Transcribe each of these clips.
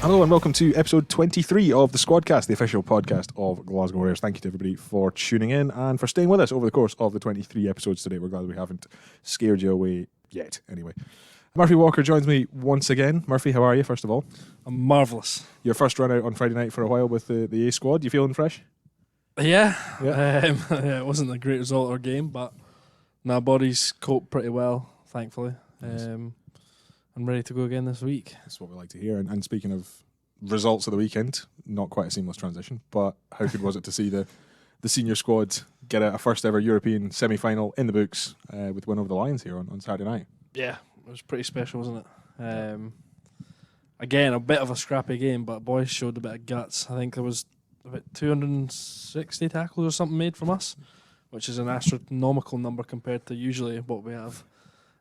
Hello and welcome to episode 23 of the Squadcast, the official podcast of Glasgow Warriors. Thank you to everybody for tuning in and for staying with us over the course of the 23 episodes today. We're glad we haven't scared you away yet, anyway. Murphy Walker joins me once again. Murphy, how are you, first of all? I'm marvellous. Your first run out on Friday night for a while with the A squad. You feeling fresh? Yeah. It wasn't a great result or game, but my body's coped pretty well, thankfully. Nice. I'm ready to go again this week. That's what we like to hear. And speaking of results of the weekend, not quite a seamless transition, but how good was it to see the senior squad get a first ever European semi-final in the books with win over the Lions here on Saturday night? Yeah, it was pretty special, wasn't it? Again, a bit of a scrappy game, but boys showed a bit of guts. I think there was about 260 tackles or something made from us, which is an astronomical number compared to usually what we have.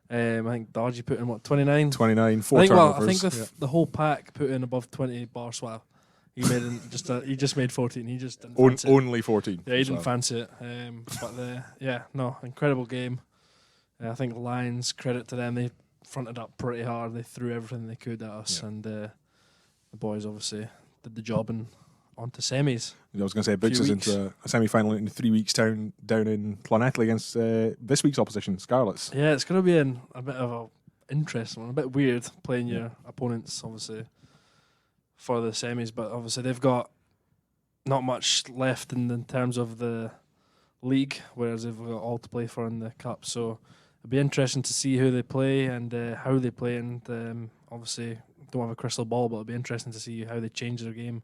I think Dargy put in 29? 29, four I turnovers. think the whole pack put in above 20 bar swap. He made he just made 14. He just didn't fancy it. Only 14. Yeah, he didn't fancy it. Incredible game. I think the Lions, credit to them, they fronted up pretty hard. They threw everything they could at us, and the boys obviously did the job and on to semis. I was going to say, books us into a semi-final in 3 weeks down in Clonettle against this week's opposition, Scarlets. Yeah, it's going to be a bit of a interesting one, a bit weird playing your opponents, obviously, for the semis, but obviously they've got not much left in terms of the league, whereas they've got all to play for in the cup. So it'll be interesting to see who they play and how they play, and obviously don't have a crystal ball, but it'll be interesting to see how they change their game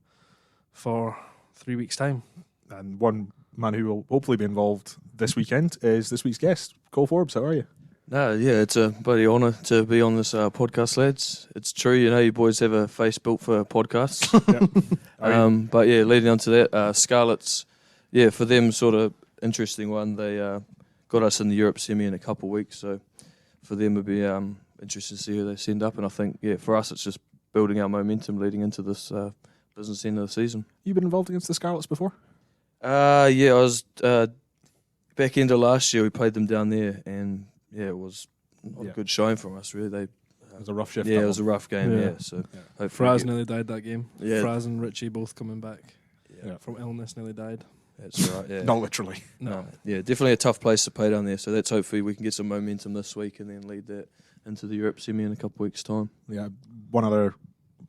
for 3 weeks' time. And one man who will hopefully be involved this weekend is this week's guest, Cole Forbes. How are you? It's a bloody honour to be on this podcast, lads. It's true, you boys have a face built for podcasts. But yeah, leading on to that, Scarlets, for them, sort of interesting one. They got us in the Europe semi in a couple of weeks, so for them it'd be interesting to see who they send up. And I think, for us, it's just building our momentum leading into this business end of the season. You been involved against the Scarlets before? I was back end of last year. We played them down there, and it was not a good showing from us. Really, it was a rough shift. Yeah, it was a rough game. So Fraz nearly died that game. Yeah. Fraz and Richie both coming back from illness nearly died. That's right. Yeah, not literally. No. Yeah, definitely a tough place to play down there. So that's hopefully we can get some momentum this week and then lead that into the Europe semi in a couple of weeks' time. Yeah, one other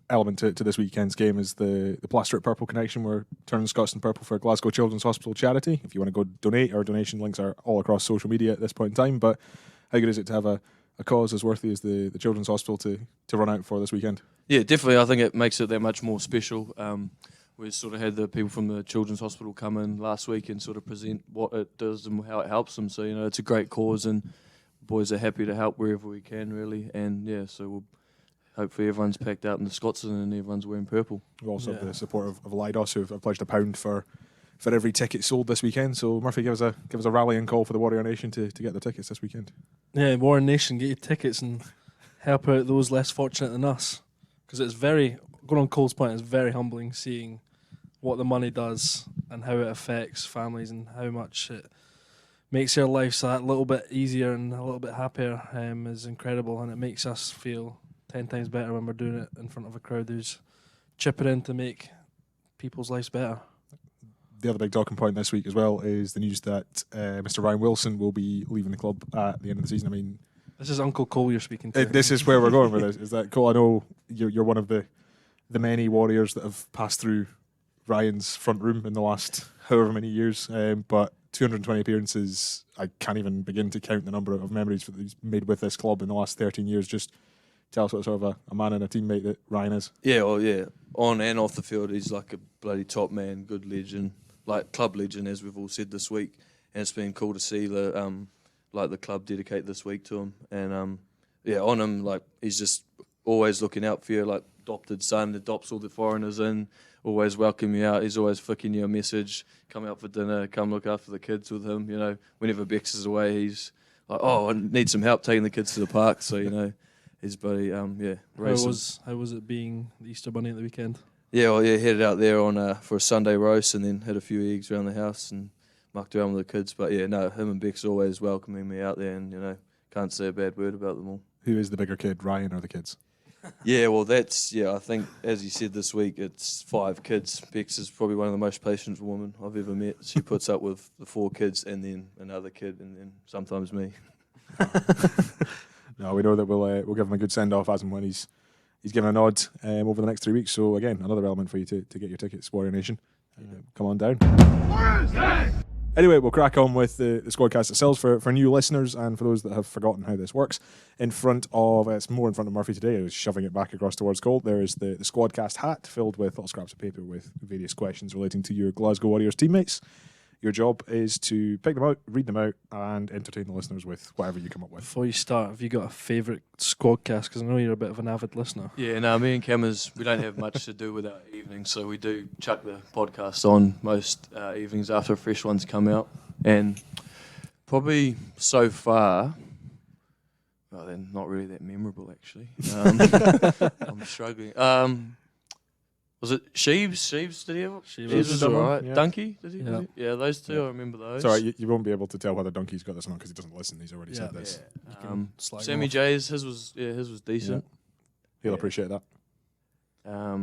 element to this weekend's game is the Plaster It Purple connection. We're turning Scots in purple for Glasgow Children's Hospital charity. If you want to go donate, our donation links are all across social media at this point in time. But how good is it to have a cause as worthy as the Children's Hospital to run out for this weekend? Yeah, definitely. I think it makes it that much more special. We sort of had the people from the Children's Hospital come in last week and sort of present what it does and how it helps them. So, it's a great cause, and boys are happy to help wherever we can, really. And so we'll hopefully everyone's packed out in the Scotsman and everyone's wearing purple. We also have the support of Lidos, who've pledged £1 for every ticket sold this weekend. So Murphy, give us a rallying call for the Warrior Nation to get their tickets this weekend. Yeah, Warrior Nation, get your tickets and help out those less fortunate than us. Because it's going on Cole's point, it's very humbling seeing what the money does and how it affects families and how much it makes their lives that little bit easier and a little bit happier is incredible, and it makes us feel 10 times better when we're doing it in front of a crowd who's chipping in to make people's lives better. The other big talking point this week as well is the news that Mr. Ryan Wilson will be leaving the club at the end of the season. I mean, this is Uncle Cole you're speaking to. This is where we're going with this. Is that, Cole, I know you're one of the many Warriors that have passed through Ryan's front room in the last however many years, but 220 appearances, I can't even begin to count the number of memories that he's made with this club in the last 13 years. Just tell us what sort of a man and a teammate that Ryan is. Yeah, on and off the field, he's like a bloody top man, good legend, like club legend, as we've all said this week. And it's been cool to see the club dedicate this week to him. And on him, like, he's just always looking out for you, like adopted son, adopts all the foreigners in, always welcome you out. He's always flicking you a message, come out for dinner, come look after the kids with him. Whenever Bex is away, he's like, oh, I need some help taking the kids to the park. So, he's bloody, racing. How was it being the Easter Bunny at the weekend? Headed out there on for a Sunday roast and then had a few eggs around the house and mucked around with the kids. But him and Bex always welcoming me out there, and can't say a bad word about them all. Who is the bigger kid, Ryan or the kids? Yeah, well, I think, as you said this week, it's 5 kids. Bex is probably one of the most patient women I've ever met. She puts up with the 4 kids and then another kid and then sometimes me. No, we know that we'll give him a good send-off as and when he's given a nod over the next 3 weeks. So, again, another element for you to get your tickets, Warrior Nation. Come on down. Anyway, we'll crack on with the Squadcast itself for new listeners and for those that have forgotten how this works. It's more in front of Murphy today. I was shoving it back across towards Colt. There is the Squadcast hat filled with little scraps of paper with various questions relating to your Glasgow Warriors teammates. Your job is to pick them out, read them out, and entertain the listeners with whatever you come up with. Before you start, have you got a favourite Squadcast? Because I know you're a bit of an avid listener. Yeah, no, me and Cameras, we don't have much to do with our evenings, so we do chuck the podcast on most evenings after fresh ones come out. And probably so far, well, they're not really that memorable, actually. I'm struggling. Was it Sheaves? Sheaves, did he have it? Sheaves was all right. Yeah. Donkey, did he? Yeah. Yeah, those two, I remember those. Sorry, you won't be able to tell whether Donkey's got this or not because he doesn't listen. He's already said this. Yeah. Sammy J's, his was decent. He'll appreciate that. Yeah,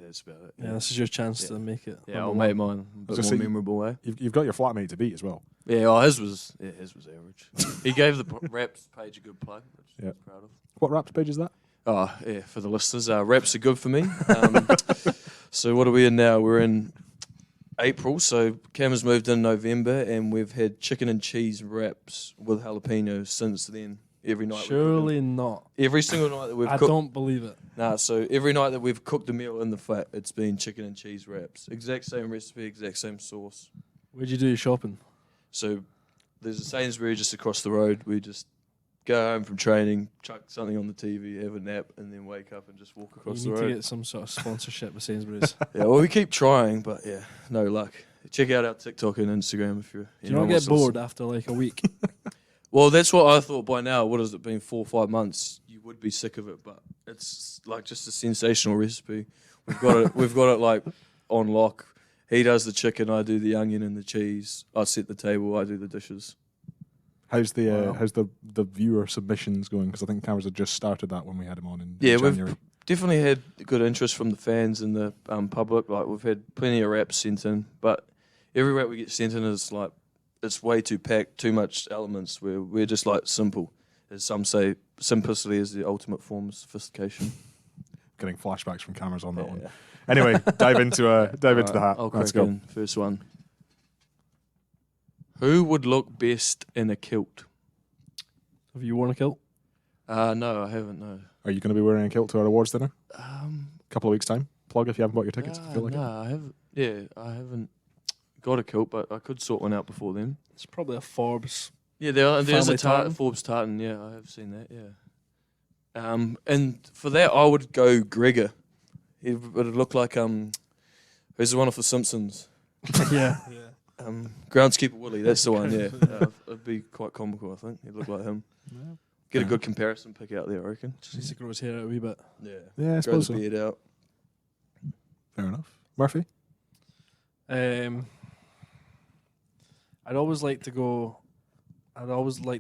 that's about it. Yeah, this is your chance to make it. Yeah, I'll make mine a bit more memorable way. You've got your flatmate to beat as well. Yeah, his was average. He gave the Raps page a good play, which I was proud of. What Raps page is that? Oh, yeah, for the listeners, Raps are good for me. So what are we in now? We're in April, so Cam has moved in November, and we've had chicken and cheese wraps with jalapenos since then. Every night. Surely not. Every single night that we've cooked. I don't believe it. Nah, so every night that we've cooked a meal in the flat, it's been chicken and cheese wraps. Exact same recipe, exact same sauce. Where'd you do your shopping? So there's a Sainsbury just across the road. We just go home from training, chuck something on the TV, have a nap, and then wake up and just walk across the road. You need to get some sort of sponsorship with Sainsbury's. Yeah, well, we keep trying, but yeah, no luck. Check out our TikTok and Instagram if you're... Do you not get bored after like a week? Well, that's what I thought by now. What has it been, 4 or 5 months? You would be sick of it, but it's like just a sensational recipe. We've got it like on lock. He does the chicken, I do the onion and the cheese. I set the table, I do the dishes. How's the viewer submissions going? Because I think Cameras had just started that when we had him on in January. We've definitely had good interest from the fans and the public. Like we've had plenty of raps sent in, but every rap we get sent in is like it's way too packed, too much elements. We're just like simple, as some say. Simplicity is the ultimate form of sophistication. Getting flashbacks from Cameras on that one. Anyway, dive into the hat. Let's go. First one. Who would look best in a kilt? Have you worn a kilt? No, I haven't. No. Are you going to be wearing a kilt to our awards dinner? A couple of weeks' time. Plug if you haven't bought your tickets. If you feel like I haven't. Yeah, I haven't got a kilt, but I could sort one out before then. It's probably a Forbes. Yeah, there's a tartan. Forbes tartan. Yeah, I have seen that. Yeah. And for that, I would go Gregor. It would look like who's the one off The Simpsons? Yeah. Groundskeeper Willie. That's the one. Yeah, it'd be quite comical. I think he'd look like him. Yeah. Get a good comparison pick out there, I reckon. Just needs to grow his hair out a wee bit. Yeah, I Grow suppose the so. beard out. Fair enough. Murphy? I'd always like to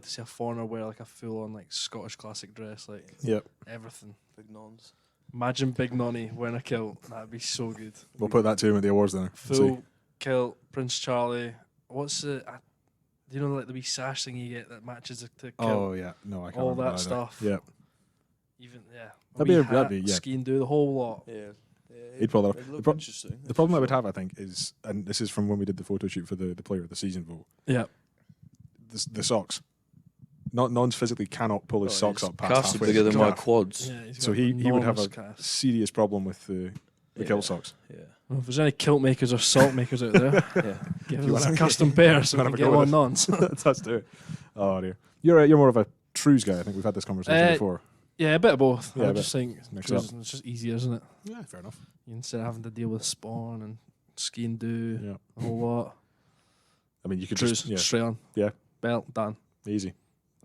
see a foreigner wear like a full on like Scottish classic dress, like everything. Big nons. Imagine Big Nonny wearing a kilt. That'd be so good. We'll put that to him at the awards dinner. Full kilt, Prince Charlie. What's the? Do you know like the wee sash thing you get that matches the kilt? Oh yeah, no, I can't. All remember that stuff. Yeah, Even that'd be skiing do the whole lot. Yeah. He'd pull that off. Interesting. The problem I would have, I think, is, and this is from when we did the photo shoot for the player of the season vote. Yeah. The socks. Nons physically cannot pull his socks up past Calves are halfway. bigger than my quads. Yeah, So he would have a calf. serious problem with the kilt socks. Yeah. Well, if there's any kilt makers or sock makers out there, give You us wanna- a custom pair so we wanna can have a get go one with nons. Let's do it. Oh dear. You're more of a Trews guy. I think we've had this conversation before. Yeah, a bit of both. Yeah, I just think mix it's just easier, isn't it? Yeah, fair enough. Instead of having to deal with spawn and ski and do Yeah. a whole lot. I mean, you could Trews, just straight on. Yeah. Belt, done. easy.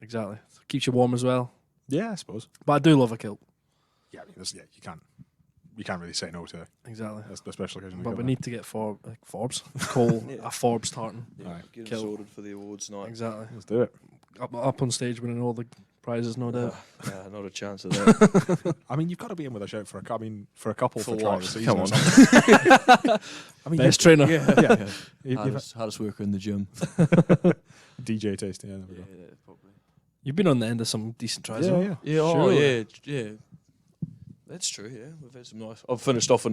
Exactly. Keeps you warm as well. Yeah, I suppose. But I do love a kilt. Yeah, I mean, you can't really say no to it. Exactly. That's the special occasion. But we need to get Forbes. Cole, Yeah. a Forbes tartan. Yeah. Alright. Get it Kilt. sorted for the awards night. Exactly. Let's do it. Up on stage winning all the prizes, no doubt. Nah, not a chance of that. I mean, you've got to be in with a shout for a couple For for trying what? the season. Come or on. something. I mean, Best trainer. yeah. Hardest worker in the gym. DJ tasting. Yeah, there we go. Probably. You've been on the end of some decent tries. though. Yeah. Yeah, Surely. yeah. That's true. Yeah, we've had some nice. I've finished off a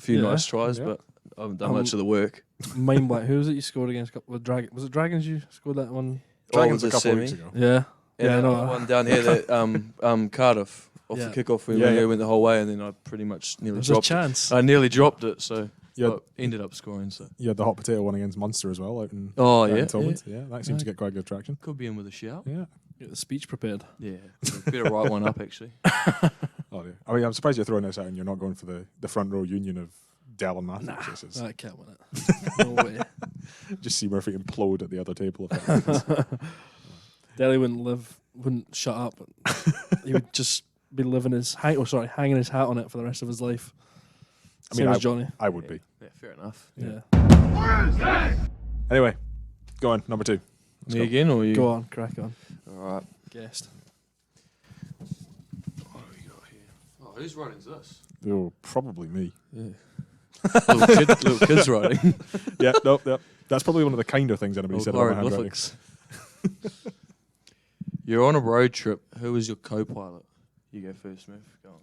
few Yeah. nice tries, Yeah. but I haven't done much of the work. Mind blank. Who was it you scored against? With Dragon? Was it Dragons you scored that one? Dragons Oh, a couple semi. of weeks ago. Yeah. And Yeah, I then know. the one down here that Cardiff off Yeah. the kickoff when Yeah, we yeah. went the whole way, and then I pretty much nearly There's a dropped it. chance. I nearly dropped it, so Yeah. but ended up scoring. So You had the hot potato one against Munster as well out in oh out in yeah, Thomond. Yeah, that seems to get quite good traction. could be in with a shout. Yeah. Get the speech prepared. Yeah, better write one up actually. Oh, yeah. I mean, I'm surprised you're throwing this out and you're not going for the front row union of Dell and Matthews. Nah, This is- I can't win it. No way. just see Murphy implode at the other table. Delhi wouldn't shut up. He would just be hanging his hat on it for the rest of his life. I mean, Same as Johnny. I would be. Yeah, fair enough. Yeah. Anyway, go on, number 2. Me again or you? Go on, crack on. All right. Guest. What have we got here? Oh, whose writing's this? Oh, probably me. Yeah. little kids writing. Yeah, nope. That's probably one of the kinder things anybody said about my handwriting. Hieroglyphics. You're on a road trip. Who is your co-pilot? You go first, Smith. Go on.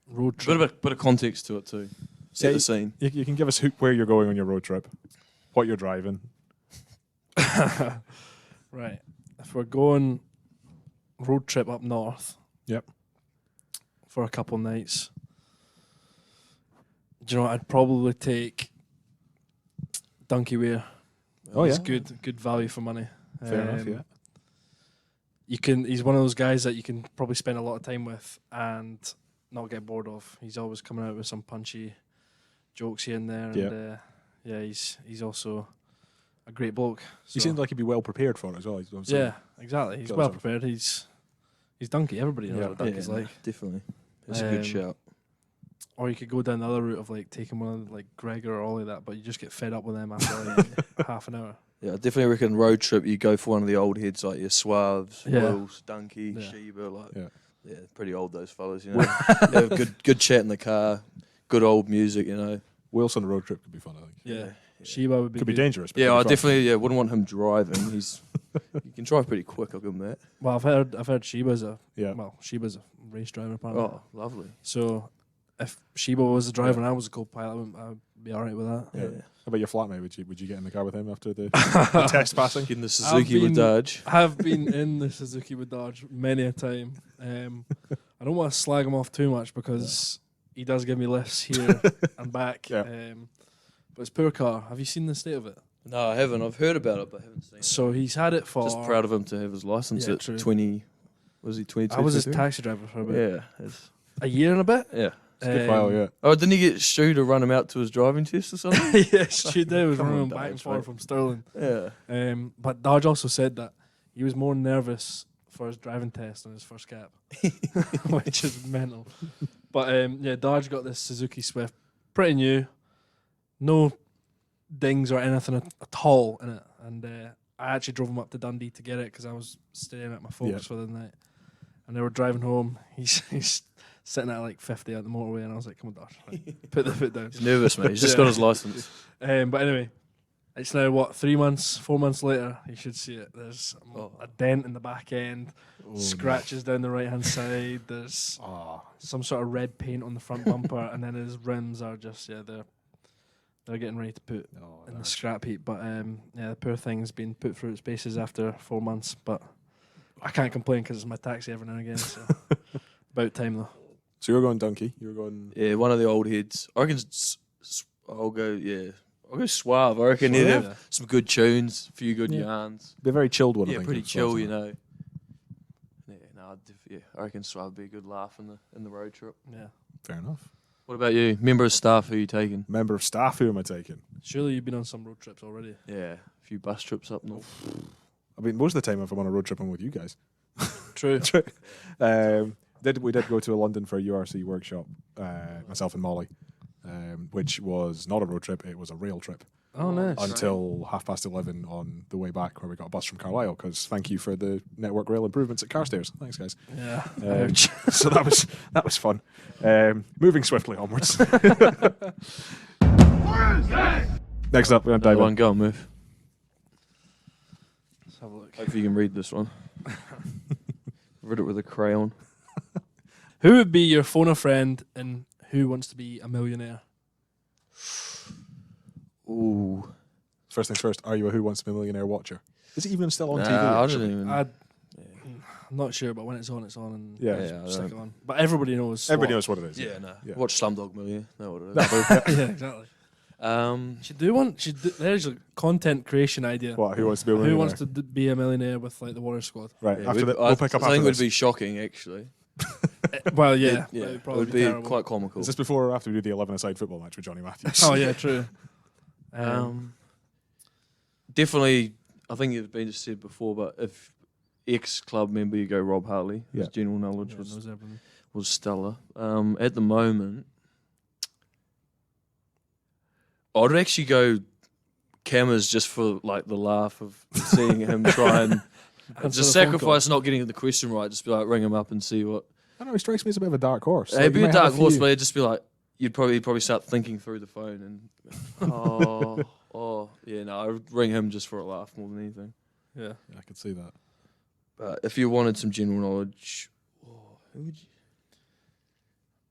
Road trip. Bit of context to it too. Set the scene. You can give us where you're going on your road trip, what you're driving. Right. If we're going road trip up north. Yep. For a couple nights. Do you know what? I'd probably take Donkey Weir. Oh, It's yeah. good value for money. Fair enough, yeah. He's one of those guys that you can probably spend a lot of time with and not get bored of. He's always coming out with some punchy jokes here and there. And he's also a great bloke. He So- seems like he'd be well prepared for it as well. He's yeah, exactly. He's got well some- prepared. He's Donkey. Everybody knows Yeah. what Donkey's like. Definitely. It's a good shout. Or you could go down the other route of like taking one of like Gregor or all of that, but you just get fed up with them after like half an hour. Yeah, I definitely reckon road trip. You go for one of the old heads like your Suaves, Yeah. Wills, Donkey, Yeah. Sheba. Yeah. Pretty old those fellas. You know, they have good chat in the car, good old music. You know. Wilson road trip could be fun, I think. Yeah, Sheba would be Could be good. dangerous. But Yeah, could I be fun. definitely wouldn't want him driving. He can drive pretty quick. I'll give him that. Well, I've heard Sheba's a Yeah. Sheba's a race driver apparently. Oh, lovely. So if Sheba was the driver and I was a co-pilot, I'd be all right with that. Yeah. How about your flatmate? Would you get in the car with him after the test passing? In the Suzuki with been- Dodge. I have been in the Suzuki with Dodge many a time. I don't want to slag him off too much because he does give me lifts here and back. Yeah. But it's poor car. Have you seen the state of it? No, I haven't. I've heard about it, but I haven't seen it. So he's had it for. Just proud of him to have his license Yeah, at true. 20. Was he 22? I was his 23? taxi driver for about Yeah. a year and a bit. Yeah. It's a good while, yeah. Oh, didn't he get Stu to run him out to his driving test or something? Yes, she did. Was Come on, running back and Dodge, forth mate. from Stirling. Yeah. But Dodge also said that he was more nervous for his driving test on his first cab, which is mental. But yeah, Dodge got this Suzuki Swift, pretty new, no dings or anything at all in it. And I actually drove him up to Dundee to get it because I was staying at my folks Yeah. for the night. And they were driving home. He's sitting at like 50 at the motorway, and I was like, "Come on, Dodge, like, put the foot down." He's nervous, mate. He's just Yeah. got his license. But anyway, it's now 4 months later. You should see it. There's a dent in the back end, scratches down the right hand side. There's some sort of red paint on the front bumper, and then his rims are just they're getting ready to put in the scrap heap. But the poor thing's been put through its paces after 4 months. But I can't complain because it's my taxi every now and again. So about time though. So you're going Donkey. You're going. Yeah, one of the old heads. I reckon I'll go Suave. I reckon he'd Suave. have some good tunes, a few good Yeah. yarns. Be a very chilled one. I Yeah, think, pretty as chill, well, you isn't it? know. I reckon Suave would be a good laugh in the road trip. Yeah. Fair enough. What about you? Member of staff, who are you taking? Member of staff, who am I taking? Surely you've been on some road trips already. Yeah, a few bus trips up north. I mean, most of the time, if I'm on a road trip, I'm with you guys. True. We did go to London for a URC workshop, myself and Molly, which was not a road trip; it was a rail trip. Oh, nice. until 11:30 on the way back, where we got a bus from Carlisle. Because thank you for the Network Rail improvements at Carstairs. Thanks, guys. Yeah. Ouch. So that was fun. Moving swiftly onwards. Next up, we're going to dive One in. go, move. Let's have a look. Hopefully you can read this one. Read it with a crayon. Who would be your phone a friend and Who Wants to Be a Millionaire? Ooh. First things first, are you a Who Wants to Be a Millionaire watcher? Is it even still on TV? I actually? don't even. I'm not sure, but when it's on, and Yeah. I stick don't- it on. But everybody knows. Everybody knows what it is. Yeah, no. Yeah. Watch Slumdog Millionaire. Know what it is. Yeah, exactly. Should do one. There's a content creation idea. What? Who Wants to Be a Millionaire? Who wants to be a millionaire with like the Warrior Squad? Right. Yeah, After that, I we'll pick up I after think it would this. be shocking, actually. Well, yeah. Yeah, It would it probably would be terrible. quite comical. Is this before or after we do the 11-a-side football match with Johnny Matthews? Oh yeah, true. Definitely, I think it's been just said before, but if ex-club member, you go Rob Harley. Yeah. His general knowledge Yeah, was knows everything. stellar. At the moment, I'd actually go Cameras just for like the laugh of seeing him try and Answer just the phone sacrifice not getting the question right. Just be like, ring him up and see what. I don't know. He strikes me as a bit of a dark horse. It'd be you a might have dark horse, few- but it'd just be like you'd probably start thinking through the phone and yeah, no, I'd ring him just for a laugh more than anything. Yeah. Yeah, I could see that. But if you wanted some general knowledge, who would you?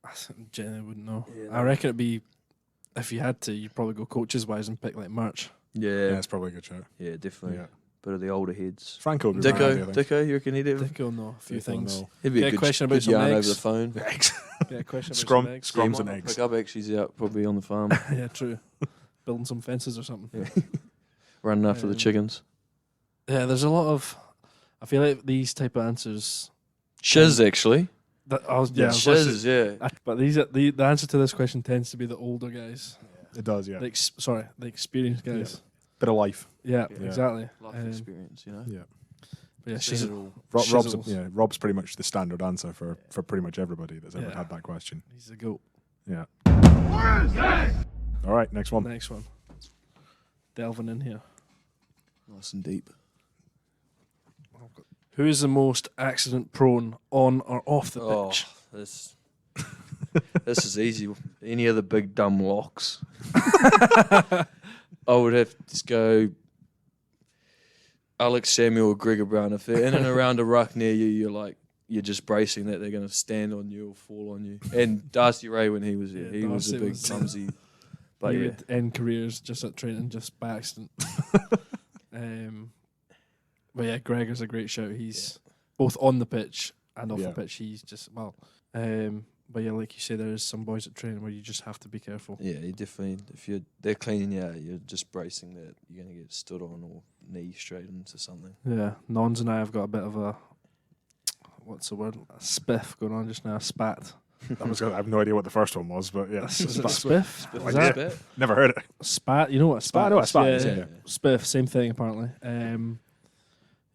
I genuinely wouldn't know. Yeah, I reckon it'd be if you had to, you'd probably go coaches wise and pick like Merch. Yeah, Yeah, it's probably a good shout. definitely. Yeah. Bit of the older heads. Franco would be my idea, I think. Dicko, you reckon he'd have? Dick will know a few things. He'd be Get a a good, question about good some yarn eggs. over the phone. Yeah, question about Scrum, some eggs. scrums Might and not eggs. Pick up actually, he's out probably on the farm, Yeah, true. Building some fences or something. running after the chickens. Yeah, there's a lot of. I feel like these type of answers. Shiz, actually. I was listening- Shiz, yeah. But the answer to this question tends to be the older guys. It does, yeah. The experienced guys. Bit of life. Yeah, Yeah. exactly. Life Um, experience, you know. Yeah. But yeah, Says she's it all. Rob's, Shizzles. Rob's pretty much the standard answer for pretty much everybody that's ever Yeah. had that question. he's the goat. Yeah. All right, next one. Next one. Delving in here. Nice and deep. Who is the most accident prone on or off the Oh, pitch? this this is easy. Any of the big dumb locks. I would have to just go Alex Samuel or Gregor Brown. If they're in and around a ruck near you, you're just bracing that they're going to stand on you or fall on you. And Darcy Ray when he was here, Yeah, he was a Darcy big was- clumsy. But He yeah, would end careers just at training, just by accident. But yeah, Gregor's a great shout. He's both on the pitch and off Yeah. the pitch. He's just but yeah, like you say, there is some boys at training where you just have to be careful. yeah, you definitely. If they're cleaning you out, you're just bracing that you're going to get stood on or knee straight into something. Yeah, Nons and I have got a bit of a what's the word? A spiff going on just now. A spat. I have no idea what the first one was, but yeah. Is it Spat. spiff? Spiff Is and that spat. Never heard it. spat? You know what a spat? I know what a is? spat yeah, is, yeah. yeah. Spiff, same thing apparently.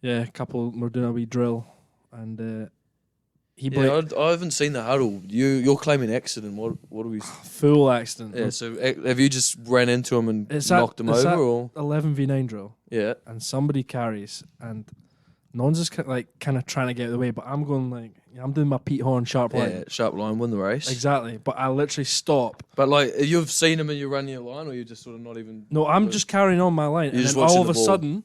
Yeah, a couple we're doing a wee drill, and he Yeah, I haven't seen the huddle. You're claiming accident. What are we? full accident. Yeah, so have you just ran into him and It's knocked him it's over, or 11v9 drill, yeah? and somebody carries, and Nons is kind of trying to get out of the way, but I'm going like I'm doing my Pete Horn sharp line. Yeah, sharp line, win the race. Exactly, but I literally stop. But like, you've seen him and you're running your line, or you're just sort of not even. No, I'm just carrying on my line, You're and just then watching all of the a ball. sudden,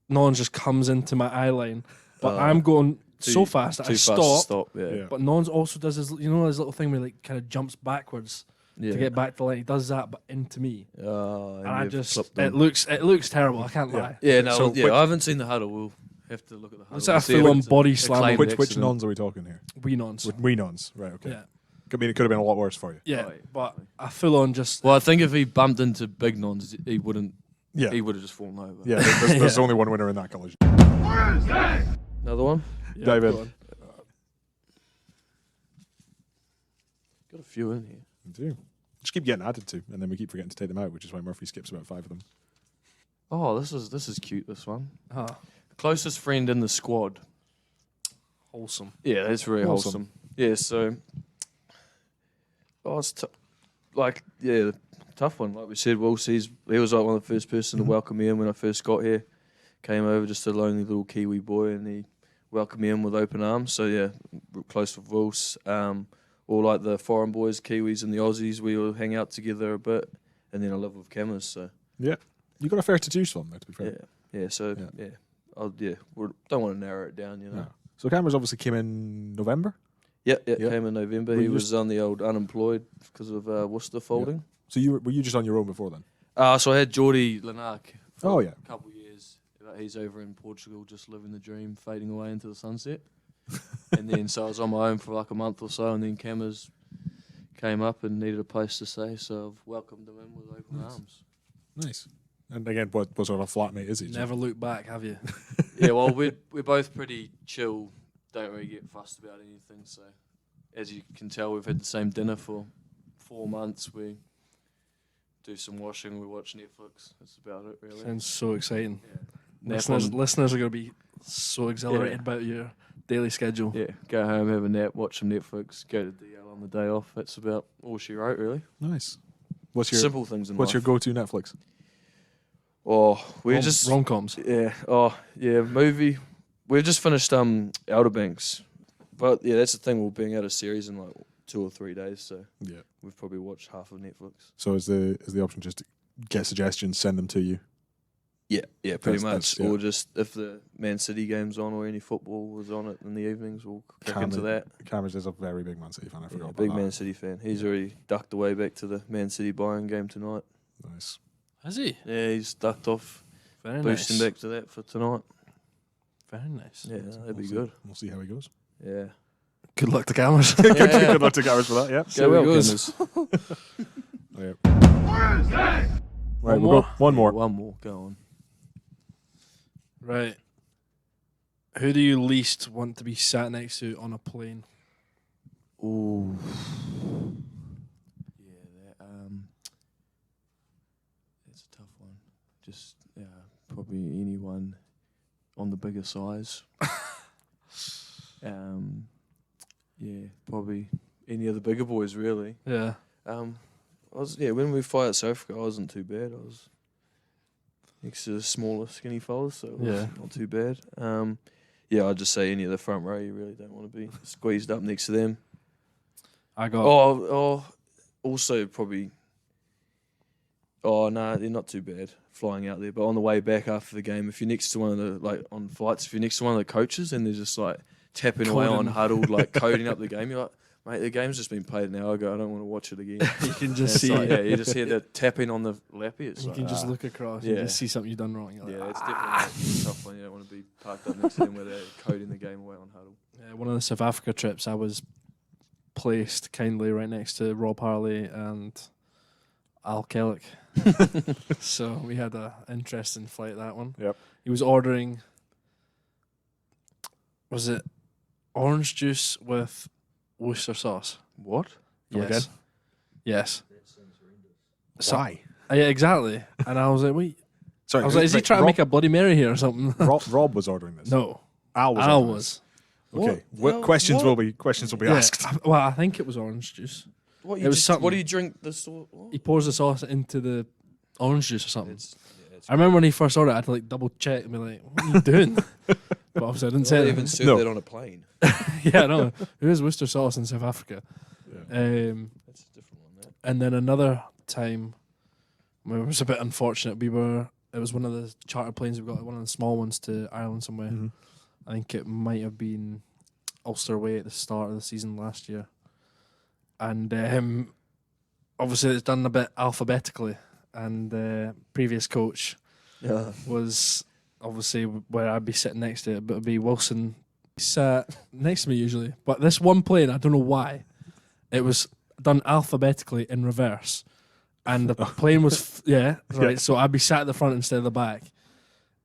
Nons just comes into my eye line, but Oh. I'm going Too- so fast that too I fast to stop. stop. Yeah, Yeah. But Nons also does his little thing where he kind of jumps backwards yeah. to get back to the line. He does that, but into me, Oh, and I you've just clipped it him. looks terrible. I can't Yeah. lie. Yeah, no, So yeah. which- I haven't seen the huddle. We'll have to look at the huddle. It's a and see if full-on it's body a slam. claimed Which accident. nons are we talking here? We Nons. We nons, right? Okay. Yeah, Could mean it could have been a lot worse for you. yeah, Oh, yeah, but I full on just Well, I think if he bumped into big nons, he wouldn't. Yeah. He would have just fallen over. Yeah. There's only one winner in that collision. Another one. yeah, Dive go in. on. Got a few in here. We do. Just keep getting added to, and then we keep forgetting to take them out, which is why Murphy skips about 5 of them. Oh, this is cute. This one. Huh. Closest friend in the squad. Wholesome. Yeah, that's very Wholesome. wholesome. Yeah, so. Oh, it's like, yeah, tough one. Like we said, he was like one of the first person to welcome me in when I first got here. Came over, just a lonely little Kiwi boy, and he welcomed me in with open arms. So yeah, we're close with Wolves. All like the foreign boys, Kiwis and the Aussies, we all hang out together a bit, and then I live with Cameras. So yeah, you got a fair to choose from there, to be fair. Yeah. So we don't want to narrow it down, you know. No. So Cameras obviously came in November. Yeah, came in November. Were He you was on the old unemployed because of Worcester folding. So were you just on your own before then? So I had Geordie Lanark for a couple of years. He's over in Portugal, just living the dream, fading away into the sunset. And then so I was on my own for like a month or so, and then Cameras came up and needed a place to stay, so I've welcomed him in with open arms. Nice. And again, what sort of a flatmate is he? Never look back, have you? Yeah, well, we're both pretty chill, don't really get fussed about anything, so as you can tell, we've had the same dinner for 4 months. We do some washing, we watch Netflix. That's about it, really. Sounds so exciting. Yeah. Listeners are going to be so exhilarated about your daily schedule. Yeah, go home, have a nap, watch some Netflix, go to DL on the day off. That's about all she wrote, really. Nice. What's your simple things in What's your life. go-to Netflix? Oh, we're just rom-coms. Yeah. Oh, yeah. Movie. We've just finished Outer Banks, but yeah, that's the thing. We're being out a series in like 2 or 3 days, so Yeah. we've probably watched half of Netflix. So is the option just to get suggestions, send them to you? Yeah, pretty That's- much. Or just if the Man City game's on or any football was on it in the evenings, we'll kick into that. Cameras is a very big Man City fan. I forgot about Big that. Man City fan. He's already ducked away back to the Man City Bayern game tonight. Nice. Has he? Yeah, he's ducked off, Very boosting nice. back to that for tonight. Very nice. Yeah, that'd be We'll see. good. We'll see how he goes. Yeah. Good luck to Cameras. Good luck to Cameras for that. Yeah. See how Go it well, goes. Gunners. Right, we'll go one more. One more. Go on. Right. Who do you least want to be sat next to on a plane? Ooh. Yeah, that's a tough one. Just probably anyone on the bigger size. Yeah, probably any of the bigger boys, really. Yeah. When we fly out South Africa, I wasn't too bad. I was next to the smaller, skinny fellas, so it was not too bad. I'd just say any of the front row. You really don't want to be squeezed up next to them. I got. Also probably. Oh no, they're not too bad flying out there. But on the way back after the game, if you're next to one of the on flights, if you're next to one of the coaches and they're just like tapping away on huddled, like coding up the game, you're like, mate, the game's just been played an hour ago. I don't want to watch it again. You can just see. You just hear the tapping on the lappy. It's You like, can just look across. yeah. You just see something you've done wrong. You're like, it's definitely a tough one. You don't want to be parked up next to them where they're coding the game away on huddle. One of the South Africa trips, I was placed kindly right next to Rob Harley and Al Kellick. So we had an interesting flight, that one. Yep. He was ordering, was it orange juice with Worcester sauce? What? Come again? Yes. Why? Yeah, exactly. And I was like, wait. Sorry, I was like, is he trying to make a Bloody Mary here or something? Rob was ordering this. No. Al was. Al ordering was. this. Okay. What? Questions What? will be Yeah. asked. Well, I think it was orange juice. What? It was something. What do you drink? The sauce? He pours the sauce into the orange juice or something. I remember when he first ordered it, I had to like double check and be like, what are you doing? But obviously I didn't say They it. even serve No. that on a plane. Yeah, no. There is Worcester sauce in South Africa. Yeah. That's a different one. That. And then another time where it was a bit unfortunate, it was one of the charter planes we've got, one of the small ones to Ireland somewhere. Mhm. I think it might have been Ulster way at the start of the season last year. And obviously it's done a bit alphabetically. And the previous coach Yeah. was obviously where I'd be sitting next to it, but it'd be Wilson. He sat next to me usually. But this one plane, I don't know why, it was done alphabetically in reverse. And the plane was, so I'd be sat at the front instead of the back.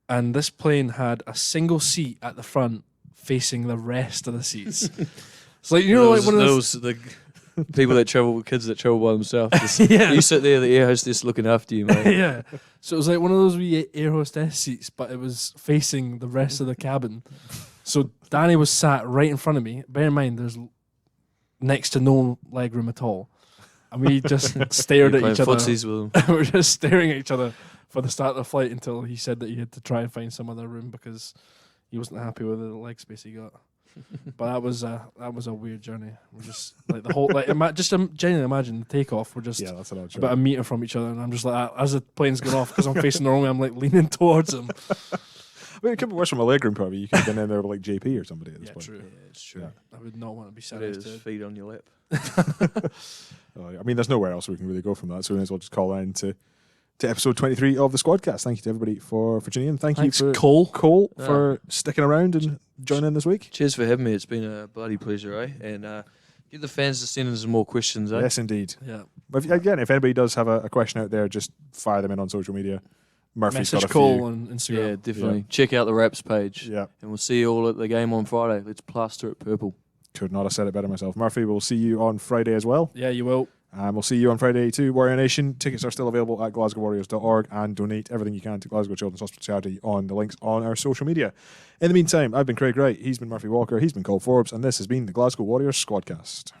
And this plane had a single seat at the front facing the rest of the seats. It's like, you know, like one of those... the people that travel with kids that travel by themselves. Just, Yeah. You sit there, the air hostess looking after you, mate. Yeah. So it was like one of those wee air hostess seats, but it was facing the rest of the cabin. So Danny was sat right in front of me. Bear in mind, there's next to no leg room at all. and we just stared at each other. Footsies with him. We were just staring at each other for the start of the flight until he said that he had to try and find some other room because he wasn't happy with the leg space he got. But that was a weird journey. We're just like the whole like genuinely imagine the takeoff. We're just that's an odd about a metre from each other, and I'm just like as the plane's going off because I'm facing the wrong way. I'm like leaning towards him. I mean, it could be worse from a legroom probably. You could have been in there with like JP or somebody at this point. True. Yeah, it's true. Yeah. I would not want to be sat Put next his to feet on your lap. I mean, there's nowhere else we can really go from that, so we may as well just call in to episode 23 of the Squadcast. Thank you to everybody for tuning in. Thanks, you for Cole. for sticking around and joining in this week. Cheers for having me. It's been a bloody pleasure, eh? And get the fans to send in some more questions, eh? Yes, indeed. Yeah. But if anybody does have a question out there, just fire them in on social media. Murphy's Message got a Cole few. on Instagram. Yeah, definitely. Yeah. Check out the Raps page. Yeah. And we'll see you all at the game on Friday. Let's plaster it purple. Could not have said it better myself. Murphy, we'll see you on Friday as well. Yeah, you will. And we'll see you on Friday too, Warrior Nation. Tickets are still available at glasgowwarriors.org, and donate everything you can to Glasgow Children's Hospital Charity on the links on our social media. In the meantime, I've been Craig Wright, he's been Murphy Walker, he's been Cole Forbes, and this has been the Glasgow Warriors Squadcast.